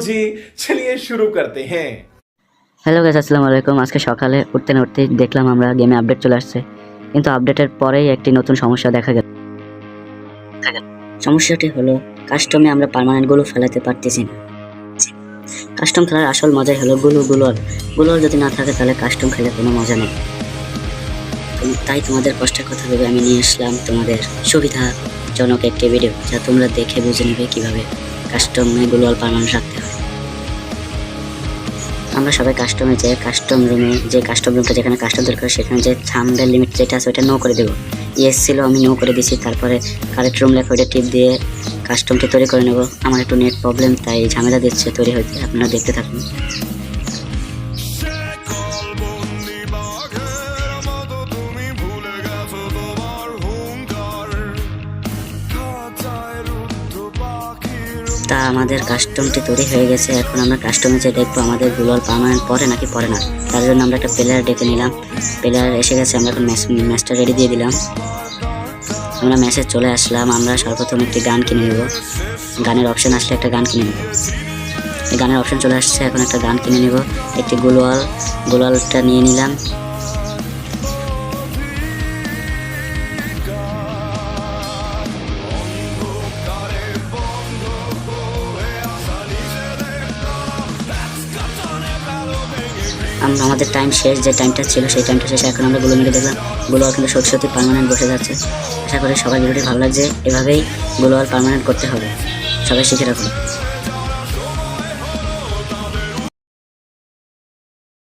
जी चलिए शुरू करते हैं। হ্যালো গাইস, আসসালামু আলাইকুম। আজকে সকালে উঠতে না উঠতেই দেখলাম আমরা গেমে আপডেট চলে আসছে, কিন্তু আপডেটের পরেই একটি নতুন সমস্যা দেখা গেল। সমস্যাটি হলো কাস্টমে আমরা পার্মানেন্টগুলো ফেলাতে পারতেছি না। কাস্টম খেলার আসল মজাই হলো গুলোর যদি না থাকে তাহলে কাস্টম খেলে কোনো মজা নেই। তাই তোমাদের কষ্টের কথা ভেবে আমি নিয়ে আসলাম তোমাদের সুবিধাজনক একটি ভিডিও, যা তোমরা দেখে বুঝে নেবে কিভাবে কাস্টমে গ্লোবাল পার্মানেন্ট রাখতে হয়। আমরা সবাই কাস্টমে যে কাস্টম রুমে যে কাস্টম রুমটা যেখানে কাস্টম দরকার সেখানে যে থাম্বনেল লিমিট যেটা আছে ওটা নো করে দেবো। ইয়েস ছিল, আমি নো করে দিছি। তারপরে কারেক্ট রুম লেখা ওইটা টিপ দিয়ে কাস্টমটি তৈরি করে নেব। আমার একটু নেট প্রবলেম তাই ঝামেলা দিচ্ছে তৈরি হইতে, আপনারা দেখতে থাকুন। তা আমাদের কাস্টমটি তৈরি হয়ে গেছে। এখন আমরা কাস্টমে যে দেখবো আমাদের গ্লোবাল পার্মানেন্ট পড়ে নাকি পড়ে না। তার জন্য আমরা একটা প্লেয়ার ডেকে নিলাম। প্লেয়ার এসে গেছে, আমরা এখন ম্যাচটা রেডি দিয়ে দিলাম। আমরা ম্যাচে চলে আসলাম। আমরা সর্বপ্রথম একটি গান কিনে নেব। গানের অপশন আসলে একটা গান কিনে নেব। এই গানের অপশন চলে আসছে, এখন একটা গান কিনে নেব। একটি গ্লোবালটা নিয়ে নিলাম। আমাদের টাইম শেষ, যে টাইমটা ছিল সেই টাইমটা শেষে এখন আমরা গুলো মেরে দেখলাম গ্লোবাল কিন্তু সত্যি পার্মানেন্ট বসে যাচ্ছে। আশা করি সবার ভিডিওটি ভালো লাগছে। এভাবেই গ্লোবাল পার্মানেন্ট করতে হবে, সবাই শিখে রাখুন।